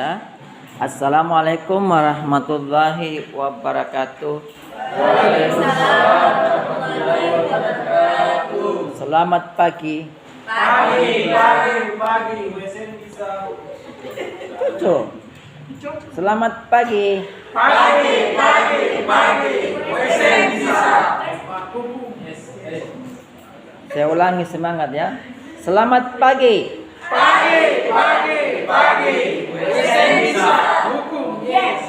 Bismillah. Assalamualaikum warahmatullahi wabarakatuh. Waalaikumsalam warahmatullahi wabarakatuh. Selamat pagi. Pagi. Mesin bisa. Tuh. Selamat pagi. Pagi. Mesin bisa. Saya ulangi semangat ya. Selamat pagi. Pagi. Mesin bisa. Hukum. Yes.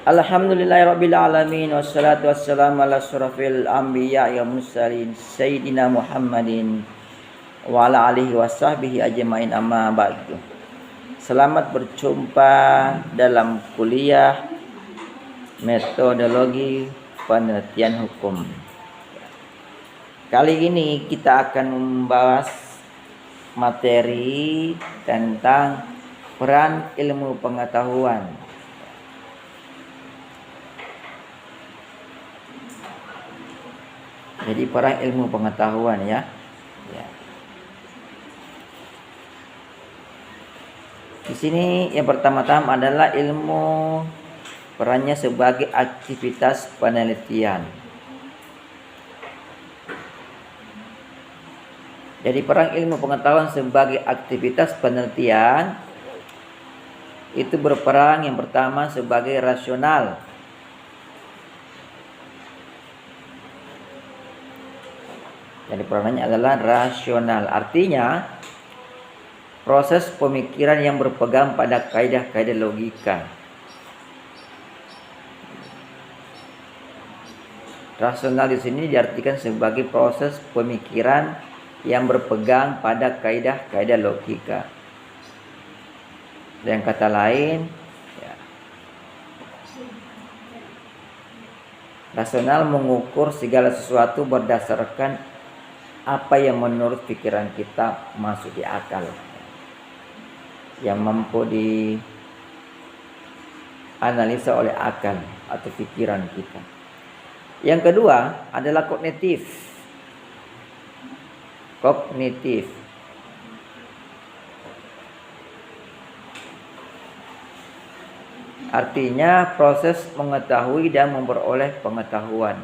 Alhamdulillahirabbil alamin wassalatu wassalamu ala asyrafil anbiya'i wal mursalin sayyidina Muhammadin wa ala alihi washabbihi ajmain amma ba'du. Selamat berjumpa dalam kuliah metodologi penelitian hukum. Kali ini kita akan membahas materi tentang peran ilmu pengetahuan. Jadi peran ilmu pengetahuan ya. Di sini yang pertama-tama adalah ilmu perannya sebagai aktivitas penelitian. Jadi peran ilmu pengetahuan sebagai aktivitas penelitian itu berperan yang pertama sebagai rasional. Jadi peranannya adalah rasional. Artinya proses pemikiran yang berpegang pada kaidah-kaidah logika. Rasional di sini diartikan sebagai proses pemikiran yang berpegang pada kaidah-kaidah logika. Dengan kata lain, rasional mengukur segala sesuatu berdasarkan apa yang menurut pikiran kita masuk di akal, yang mampu dianalisa oleh akal atau pikiran kita. Yang kedua adalah kognitif. Artinya proses mengetahui dan memperoleh pengetahuan.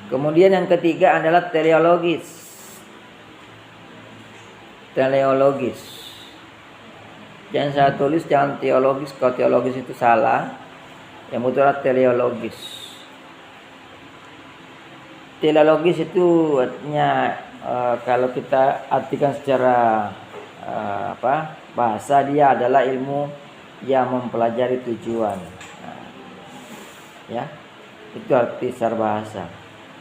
Kemudian yang ketiga adalah teleologis. Jangan saya tulis jangan teologis, kalau teologis itu salah. Yang betul adalah teleologis. Teleologis itu artinya kalau kita artikan secara bahasa, dia adalah ilmu yang mempelajari tujuan. Itu arti secara bahasa.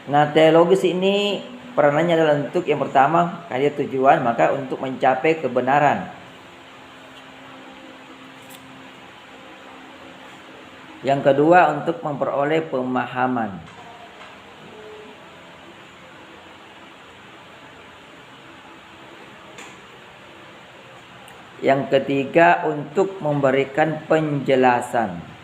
Nah, teologis ini peranannya adalah untuk yang pertama ada tujuan, maka untuk mencapai kebenaran. Yang kedua untuk memperoleh pemahaman. Yang ketiga untuk memberikan penjelasan.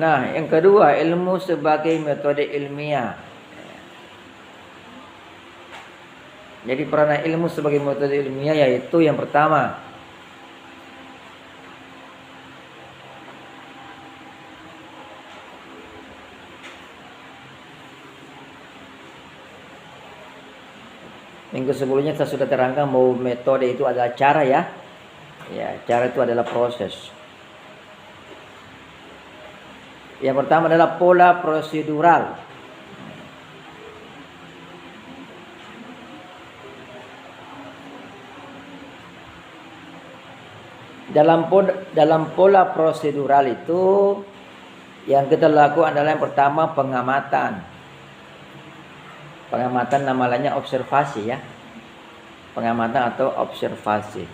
Nah, yang kedua, ilmu sebagai metode ilmiah. Jadi peranan ilmu sebagai metode ilmiah yaitu yang pertama, minggu sebelumnya saya sudah terangkan bahwa metode itu adalah cara ya. Cara itu adalah proses. Yang pertama adalah pola prosedural. Dalam pola prosedural itu yang kita lakukan adalah yang pertama pengamatan. Pengamatan namanya observasi ya. Pengamatan atau observasi.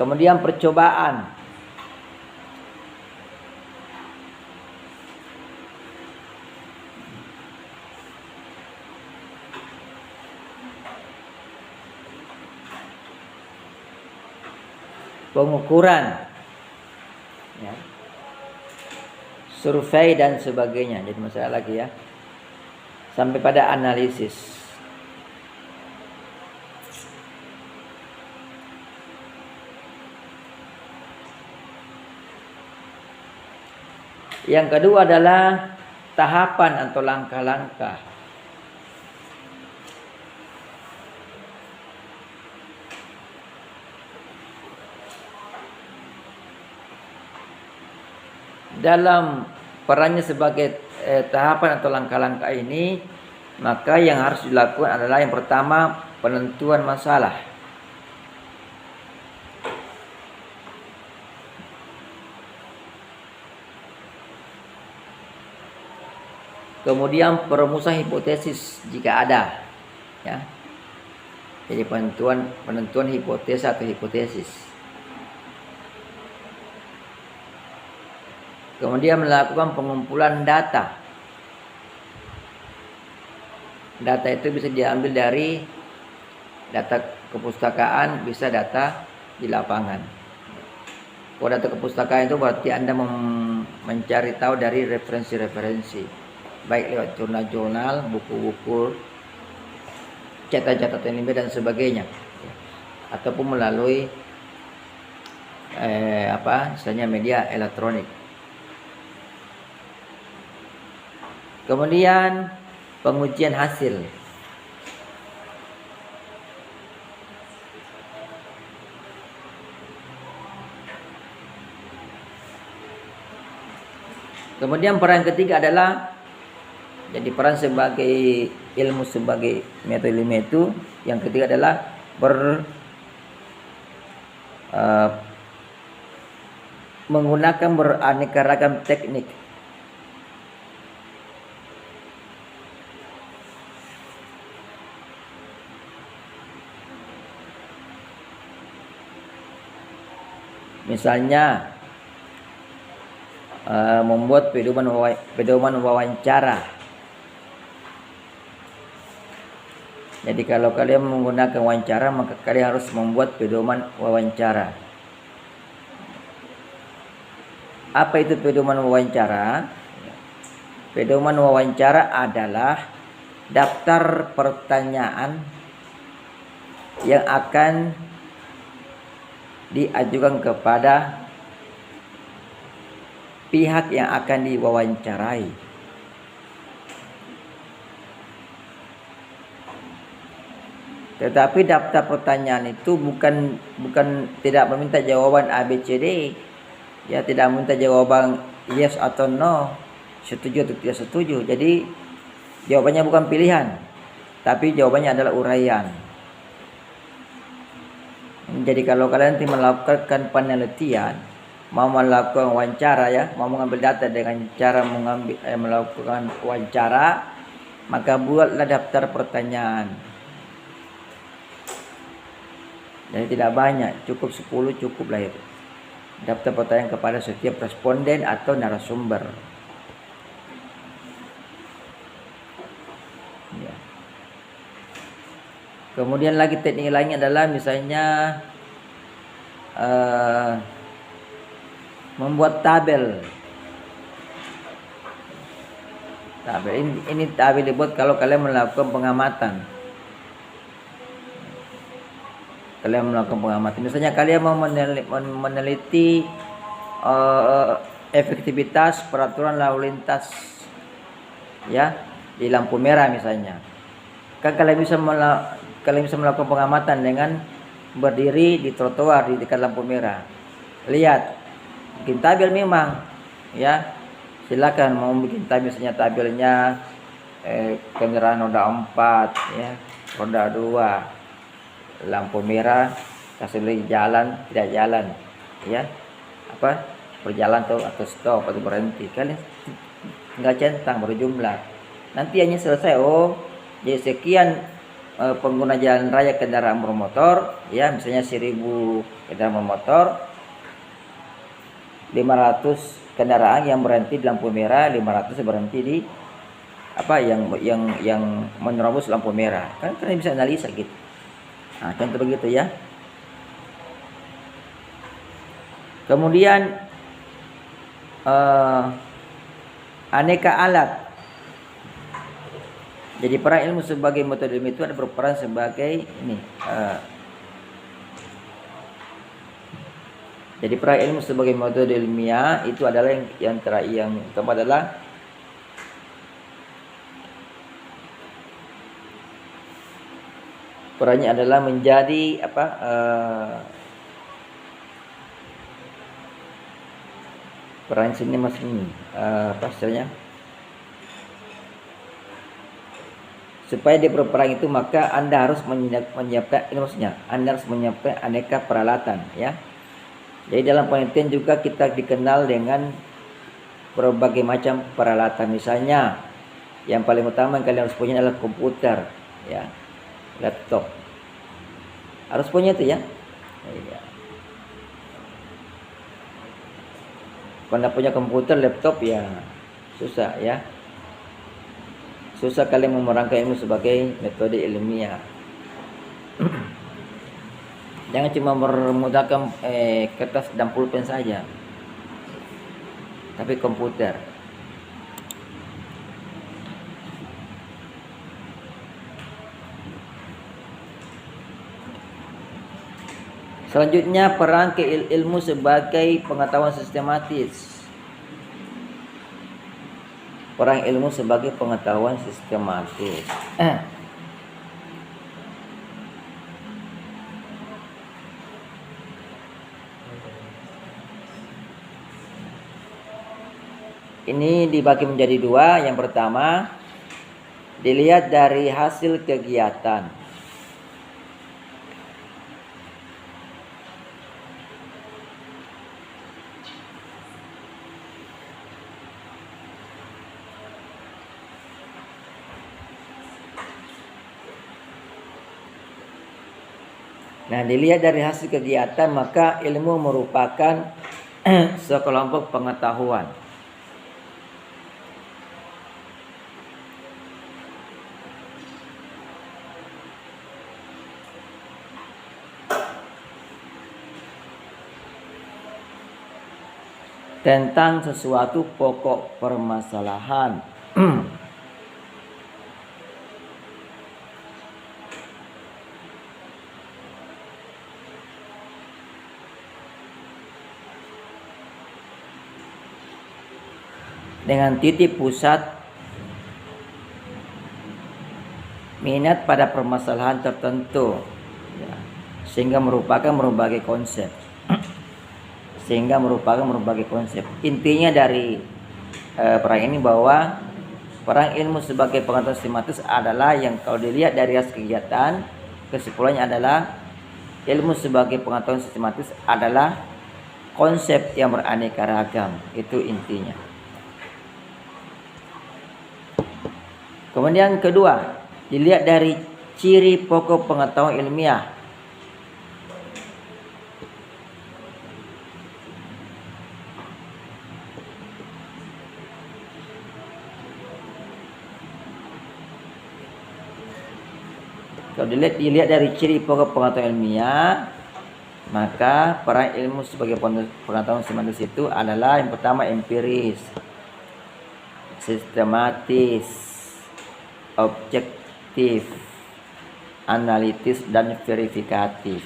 Kemudian percobaan. Pengukuran, ya. Survei dan sebagainya. Jadi masalah lagi ya. Sampai pada analisis. Yang kedua adalah tahapan atau langkah-langkah. Dalam perannya sebagai tahapan atau langkah-langkah ini, maka yang harus dilakukan adalah yang pertama penentuan masalah. Kemudian perumusan hipotesis jika ada, ya. Jadi penentuan hipotesa atau hipotesis. Kemudian melakukan pengumpulan data. Data itu bisa diambil dari data kepustakaan, bisa data di lapangan. Kalau data kepustakaan itu berarti Anda mencari tahu dari referensi-referensi, baik lewat jurnal-jurnal, buku-buku, catatan ilmiah dan sebagainya, ataupun melalui misalnya media elektronik. Kemudian pengujian hasil. Kemudian peran ketiga adalah, jadi peran sebagai ilmu sebagai metode ilmiah itu, yang ketiga adalah menggunakan beraneka ragam teknik. Misalnya membuat pedoman wawancara. Jadi kalau kalian menggunakan wawancara, maka kalian harus membuat pedoman wawancara. Apa itu pedoman wawancara? Pedoman wawancara adalah daftar pertanyaan yang akan diajukan kepada pihak yang akan diwawancarai. Tetapi daftar pertanyaan itu bukan tidak meminta jawaban A, B, C, D. Ya, tidak meminta jawaban yes atau no, setuju atau tidak setuju. Jadi jawabannya bukan pilihan, tapi jawabannya adalah uraian. Jadi kalau kalian nanti melakukan penelitian, mau melakukan wawancara, ya, mau mengambil data dengan cara melakukan wawancara, maka buatlah daftar pertanyaan. Jadi tidak banyak, cukup 10 cukup lah itu. Daftar pertanyaan kepada setiap responden atau narasumber. Ya. Kemudian lagi teknik lainnya adalah misalnya membuat tabel. Ini tabel dibuat kalau kalian melakukan pengamatan. Misalnya kalian mau meneliti efektivitas peraturan lalu lintas, ya, di lampu merah misalnya. Kan kalian bisa melakukan pengamatan dengan berdiri di trotoar di dekat lampu merah. Lihat, bikin tabel memang, ya. Silakan mau bikin tabel, misalnya tabelnya kendaraan roda 4, ya, roda 2. Lampu merah, kasih jalan, tidak jalan, ya, berjalan atau stop atau berhenti. Kalian tinggal centang berjumlah. Nanti hanya selesai, jadi sekian pengguna jalan raya kendaraan bermotor, ya misalnya 1000 kendaraan bermotor, 500 kendaraan yang berhenti di lampu merah, 500 berhenti di yang menerobos lampu merah. Kan kalian bisa analisa gitu. Nah, contoh begitu ya. Kemudian aneka alat. Jadi peran ilmu sebagai metode ilmiah itu ada berperan sebagai ini. Jadi peran ilmu sebagai metode ilmiah itu adalah yang pertama adalah perannya adalah menjadi peran sini masing istilahnya, supaya dia berperang itu maka Anda harus menyiapkan Anda harus menyiapkan aneka peralatan, ya. Jadi dalam penelitian juga kita dikenal dengan berbagai macam peralatan. Misalnya yang paling utama yang kalian harus punya adalah komputer, ya, laptop. Harus punya itu ya. Iya. Kalau tidak punya komputer, laptop ya susah ya. Susah kalian memerangkai ilmu sebagai metode ilmiah. Jangan cuma bermodalkan kertas dan pulpen saja, tapi komputer. Selanjutnya peran ilmu sebagai pengetahuan sistematis. Peran ilmu sebagai pengetahuan sistematis. Ini dibagi menjadi dua. Yang pertama, dilihat dari hasil kegiatan. Nah, dilihat dari hasil kegiatan maka ilmu merupakan sekelompok pengetahuan. Tentang sesuatu pokok permasalahan. Dengan titik pusat minat pada permasalahan tertentu, ya, sehingga merupakan berbagai konsep. Intinya dari perang ini bahwa perang ilmu sebagai pengetahuan sistematis adalah yang kalau dilihat dari hasil kegiatan, kesimpulannya adalah ilmu sebagai pengetahuan sistematis adalah konsep yang beraneka ragam. Itu intinya. Kemudian kedua, dilihat dari ciri pokok pengetahuan ilmiah. Kalau dilihat dari ciri pokok pengetahuan ilmiah, maka peran ilmu sebagai pengetahuan sistematis itu adalah yang pertama empiris, sistematis, objektif, analitis, dan verifikatif.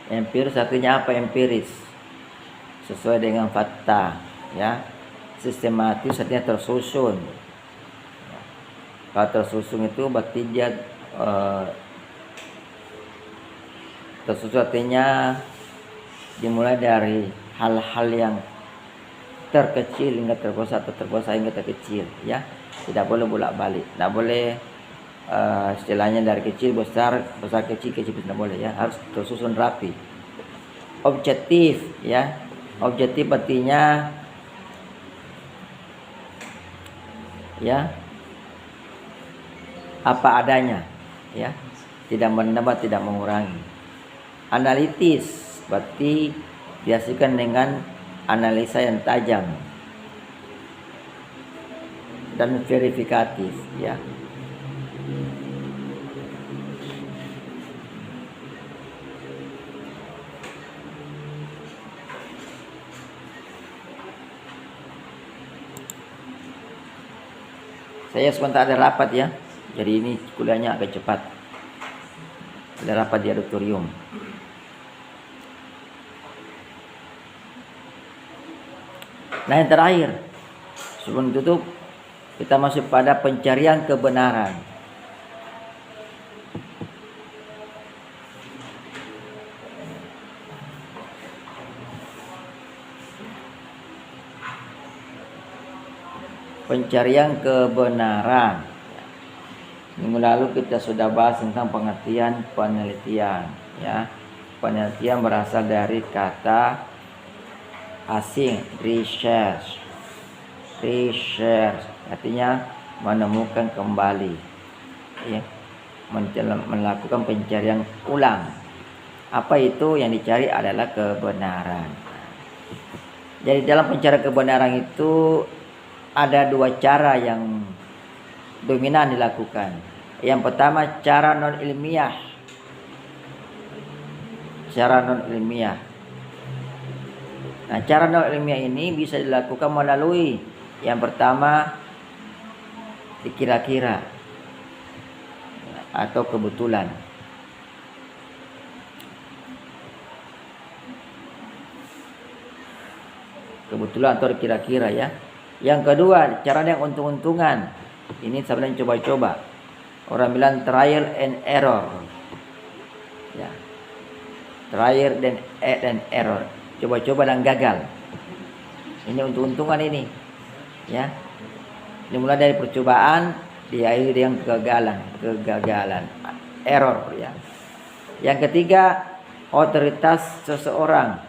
Empiris artinya apa? Empiris sesuai dengan fakta, ya. Sistematis artinya tersusun. Kalau tersusun itu berarti dia tersusun artinya dimulai dari hal-hal yang terkecil hingga terbesar atau terbesar hingga terkecil, ya. Tidak boleh bolak-balik, tidak boleh istilahnya dari kecil besar, besar kecil, kecil besar, tidak boleh, ya. Harus tersusun rapi. Objektif, ya. Objektif artinya ya, apa adanya, ya, tidak menambah, tidak mengurangi. Analitis berarti dihasilkan dengan analisa yang tajam, dan verifikatif, ya. Saya sebentar ada rapat ya, jadi ini kuliahnya agak cepat. Ada rapat di auditorium. Nah, yang terakhir, sebelum tutup, kita masuk pada pencarian kebenaran. Pencarian kebenaran. Minggu lalu kita sudah bahas tentang pengertian penelitian, ya. Penelitian berasal dari kata asing research. Research artinya menemukan kembali, ya, melakukan pencarian ulang. Apa itu yang dicari adalah kebenaran. Jadi dalam pencarian kebenaran itu ada dua cara yang dominan dilakukan. Yang pertama cara non ilmiah. Cara non ilmiah. Nah, cara non ilmiah ini bisa dilakukan melalui yang pertama dikira-kira atau kebetulan. Kebetulan atau kira-kira, ya. Yang kedua, cara yang untung-untungan. Ini sebenarnya coba-coba. Orang bilang trial and error. Ya. Trial dan error. Coba-coba dan gagal. Ini untung-untungan ini. Ya. Dimulai dari percobaan, diakhiri dengan kegagalan. Error, ya. Yang ketiga, otoritas seseorang.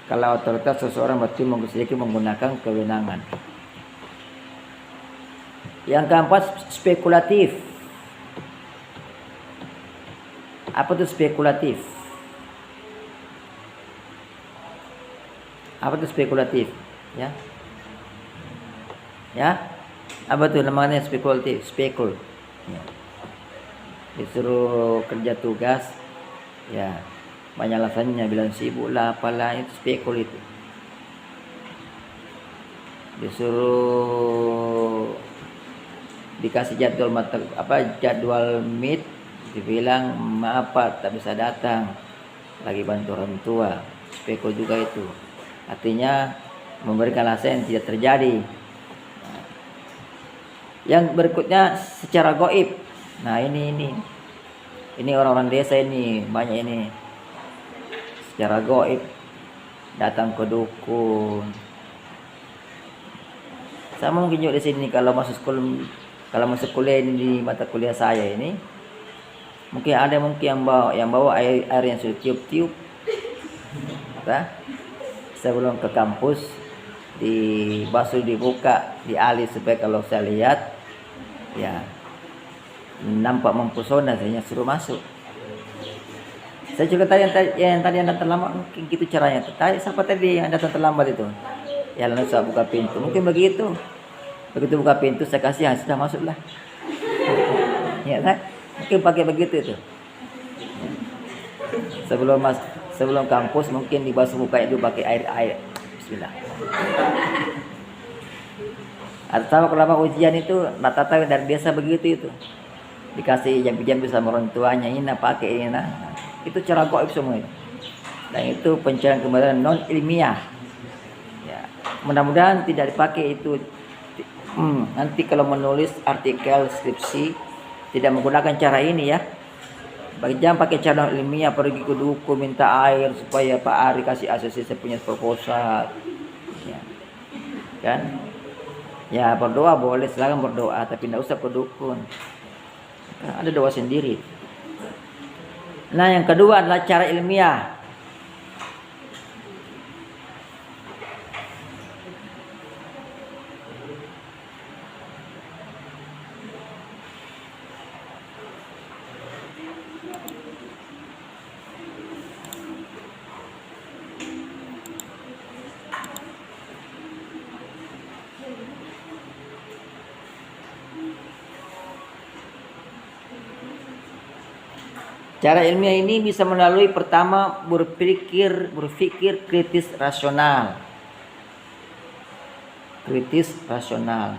Kalau otoritas seseorang berarti sedikit menggunakan kewenangan. Yang keempat, spekulatif. Apa itu spekulatif? Apa itu spekulatif? Ya. Ya. Apa itu namanya spekulatif? Spekul. Ya. Disuruh kerja tugas, ya. Banyak alasannya, bilang sibuk lah, apalah, itu spekul itu. Disuruh dikasih jadwal jadwal meet, dibilang maaf Pak, tak bisa datang, lagi bantu orang tua. Spekul juga itu. Artinya memberikan alasan yang tidak terjadi. Yang berikutnya secara gaib. Nah, ini orang-orang desa ini banyak ini. Secara gaib datang ke dukun. Sama mungkin juga di sini kalau masuk kuliah ini, di mata kuliah saya ini, mungkin ada yang bawa air yang sudah tiup-tiup. Sebelum ke kampus dibasuh, dibuka, dialis supaya kalau saya lihat, ya, nampak mempesona, saya suruh masuk. Saya juga tadi yang datang terlambat, mungkin gitu caranya. Siapa tadi yang datang terlambat itu? Ya, lalu saya buka pintu. Mungkin begitu. Begitu buka pintu saya kasih, sudah masuklah. Ya kan? Mungkin pakai begitu itu. Sebelum kampus mungkin dibasuh muka itu pakai air. Bismillah. Atau kalau ujian itu rata-rata dari biasa begitu itu. Dikasih jampi-jampi sama orang tuanya, ini pakai ini. Itu cara gaib semua itu. Dan itu pencarian kebenaran non ilmiah. Ya, mudah-mudahan tidak dipakai itu. Nanti kalau menulis artikel skripsi tidak menggunakan cara ini, ya. Jangan pakai cara non ilmiah, pergi ke dukun minta air supaya Pak Ari kasih ACC saya punya proposal. Ya. Kan? Ya, berdoa boleh, silakan berdoa, tapi tidak usah ke dukun. Nah, ada doa sendiri. Nah, yang kedua adalah cara ilmiah. Cara ilmiah ini bisa melalui pertama berpikir kritis rasional. Kritis rasional.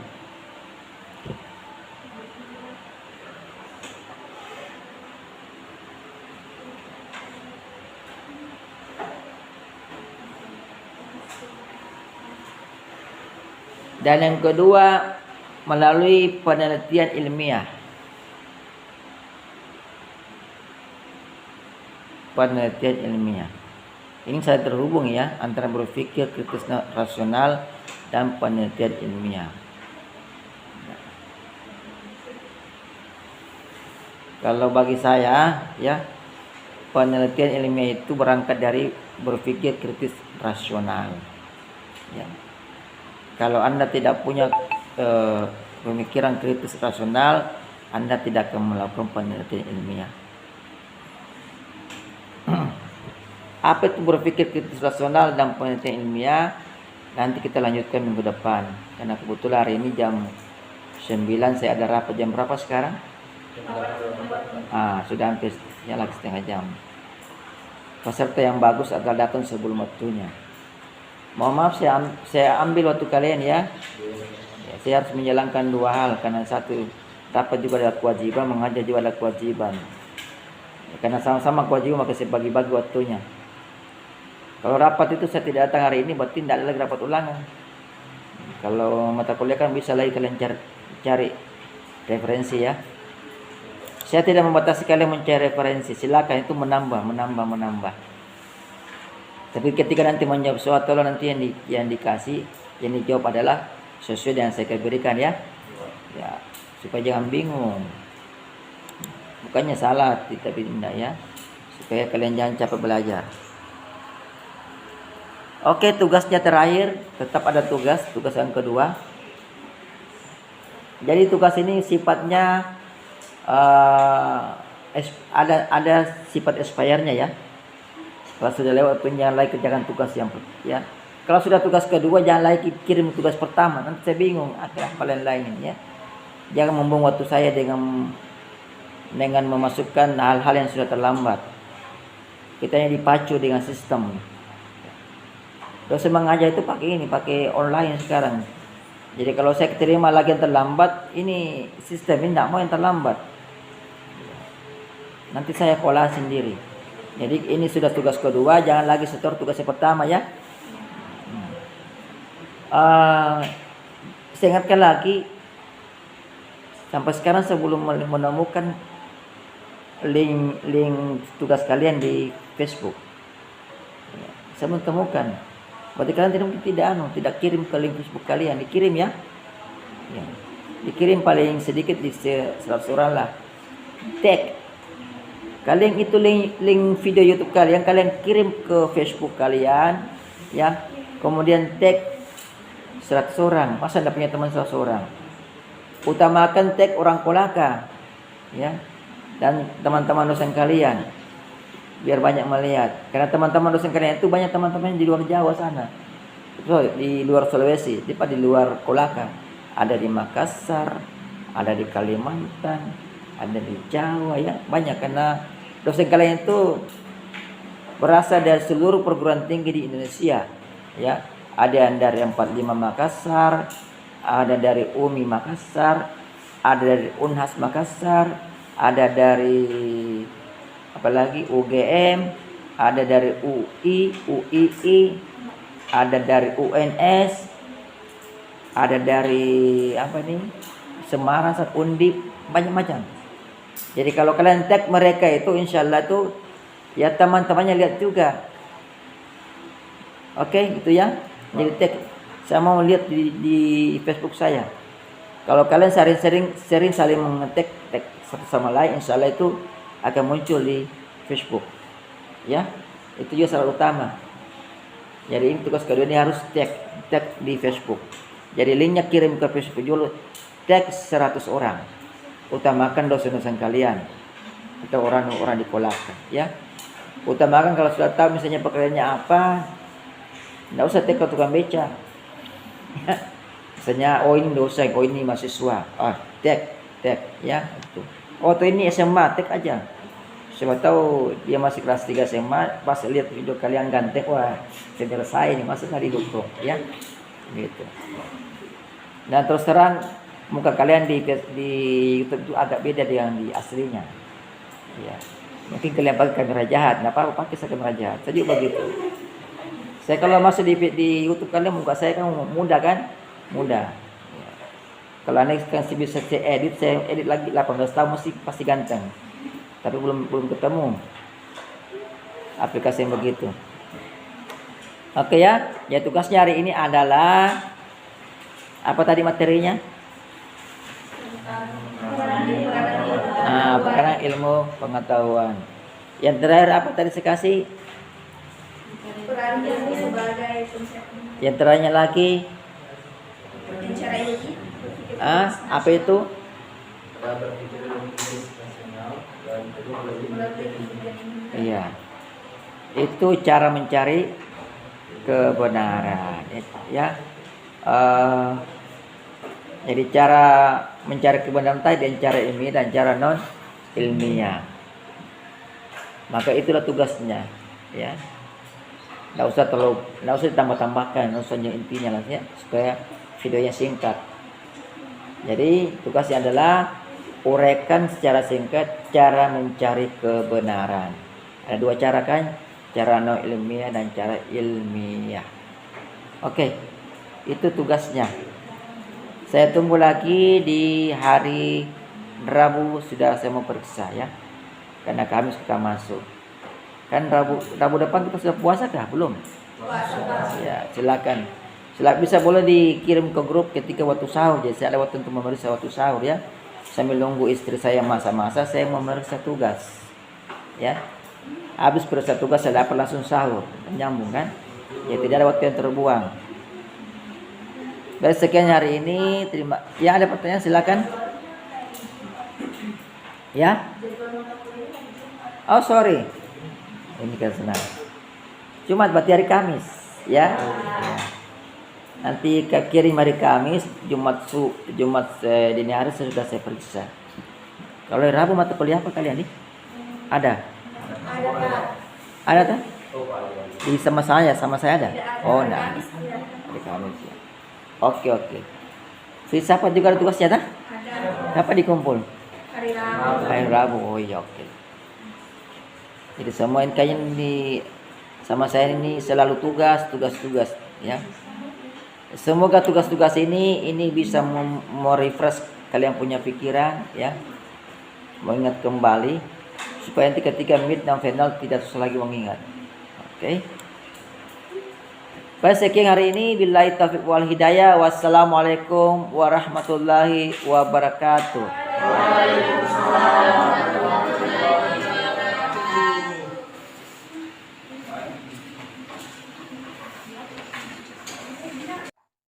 Dan yang kedua melalui penelitian ilmiah. Penelitian ilmiah. Ini saya terhubung ya antara berpikir kritis rasional dan penelitian ilmiah. Kalau bagi saya ya, penelitian ilmiah itu berangkat dari berpikir kritis rasional. Ya. Kalau Anda tidak punya pemikiran kritis rasional, Anda tidak akan melakukan penelitian ilmiah. Apa itu berpikir kritis rasional dan penelitian ilmiah? Nanti kita lanjutkan minggu depan. Karena kebetulan hari ini jam 9 saya ada rapat. Jam berapa sekarang? Sudah hampir ya lagi setengah jam. Peserta yang bagus agar datang sebelum waktunya. Mohon maaf saya ambil waktu kalian ya. Saya harus menjalankan dua hal. Karena satu, rapat juga ada kewajiban, mengajar juga ada kewajiban. Karena sama-sama kewajiban maka saya bagi-bagi waktunya. Kalau rapat itu saya tidak datang hari ini, berarti tidak ada lagi rapat ulangan. Kalau mata kuliah kan bisa lagi kalian cari referensi ya. Saya tidak membatasi kalian mencari referensi, silakan itu menambah. Tapi ketika nanti menjawab soal, tolong nanti yang dikasih, yang dijawab adalah sesuai dengan saya berikan ya. Ya, supaya jangan bingung. Bukannya salah, tapi tidak ya. Supaya kalian jangan capek belajar. Oke, tugasnya terakhir, tetap ada tugas yang kedua. Jadi tugas ini sifatnya ada sifat expirednya ya. Kalau sudah lewat jangan lagi kerjakan tugas yang ya. Kalau sudah tugas kedua jangan lagi kirim tugas pertama, nanti saya bingung apa lain ya. Jangan membuang waktu saya dengan memasukkan hal-hal yang sudah terlambat. Kita ini dipacu dengan sistem. Dosen mengajar itu pakai online sekarang. Jadi kalau saya terima lagi yang terlambat, ini sistem ini tidak mau yang terlambat. Nanti saya olah sendiri. Jadi ini sudah tugas kedua, jangan lagi setor tugas yang pertama ya. Saya ingatkan lagi, sampai sekarang saya belum menemukan link tugas kalian di Facebook. Saya belum temukan. Berarti kalian tidak kirim ke link Facebook kalian, dikirim ya. Dikirim paling sedikit di 100 orang lah. Tag kalian itu link video YouTube kalian kirim ke Facebook kalian ya. Kemudian tag 100 orang. Masa anda punya teman 100 orang? Utamakan tag orang Kolaka ya. Dan teman-teman dosen kalian, biar banyak melihat. Karena teman-teman dosen kalian itu banyak teman-teman di luar Jawa sana. Di luar Sulawesi, di luar Kolaka. Ada di Makassar, ada di Kalimantan, ada di Jawa ya. Banyak karena dosen kalian itu berasal dari seluruh perguruan tinggi di Indonesia ya. Ada yang dari 45 Makassar, ada dari UMI Makassar, ada dari Unhas Makassar, ada dari apalagi UGM, ada dari UI, UII, ada dari UNS, ada dari Semarang, Undip, banyak macam. Jadi kalau kalian tag mereka itu insya Allah tuh ya teman-temannya lihat juga. Oke, gitu ya. Jadi tag, saya mau lihat di Facebook saya. Kalau kalian sering saling mengetek satu sama lain, insya Allah itu akan muncul di Facebook ya. Itu juga syarat utama. Jadi ini tugas kedua, ini harus tag di Facebook. Jadi linknya kirim ke Facebook dulu, tag 100 orang. Utamakan dosen-dosen kalian atau orang-orang di Kolaka ya. Utamakan kalau sudah tahu misalnya pekerjaannya apa, tidak usah tag ke tukang beca ya. Misalnya ini dosen, ini mahasiswa, tag ya itu. Ini SMA, tag aja. Siapa tahu dia masih kelas 3 SMA, pas lihat video kalian ganteng, wah selesai ini, masuk nggak didukung, ya, gitu. Dan terus terang muka kalian di YouTube itu agak beda dengan di aslinya, ya. Mungkin kalian pakai kamera jahat, nggak apa-apa pakai kamera jahat, saya juga begitu. Saya kalau masuk di YouTube kalian muka saya kan muda kan, muda. Ya. Kalau aneh kan bisa saya edit lagi 18 tahun pasti ganteng. Tapi belum ketemu aplikasi yang begitu. Oke ya, tugasnya hari ini adalah apa tadi materinya? Karena ilmu pengetahuan. Yang terakhir apa tadi saya kasih? Peran ilmu sebagai konsep. Yang terakhirnya lagi? Cara ilmu. Apa itu? Iya, itu cara mencari kebenaran, ya. Jadi cara mencari kebenaran tadi dan cara ilmiah dan cara non ilmiah. Maka itulah tugasnya, ya. Nggak usah ditambah-tambahkan, nggak usah intinya lah, ya, supaya videonya singkat. Jadi tugasnya adalah uraikan secara singkat cara mencari kebenaran. Ada dua cara kan, cara non ilmiah dan cara ilmiah. Oke, itu tugasnya. Saya tunggu lagi di hari Rabu sudah saya mau periksa, ya, karena Kamis kita masuk. Kan Rabu depan kita sudah puasa kah? Belum. Ya, silakan. Bisa boleh dikirim ke grup ketika waktu sahur. Jadi saya ada waktu untuk memeriksa waktu sahur, ya. Sambil nunggu istri saya masa-masa saya memeriksa tugas, ya. Habis periksa tugas saya dapat langsung sahur, nyambung kan? Ya, tidak ada waktu yang terbuang. Baik, sekian hari ini. Terima. Ya, ada pertanyaan silakan. Ya. Oh sorry. Ini kan senang. Jumat berarti hari Kamis, ya. Nanti kirim hari Kamis, Jumat dini hari sudah saya periksa. Kalau Rabu mata kuliah apa kalian nih? Ada? Ada kan? Di sama saya ada? Oh, nah. Hari Kamis, ya. Oke. Siapa juga ada tugasnya dah? Kapan dikumpul? Hari Rabu. Oh iya, oke. Jadi semua kalian di sama saya ini selalu tugas, ya. Semoga tugas-tugas ini bisa merefresh kalian punya pikiran, ya, mengingat kembali supaya nanti ketika mid dan final tidak susah lagi mengingat. Oke. Baik, sekian hari ini. Billahi taufiq wal hidayah. Wassalamualaikum warahmatullahi wabarakatuh. Waalaikumsalam.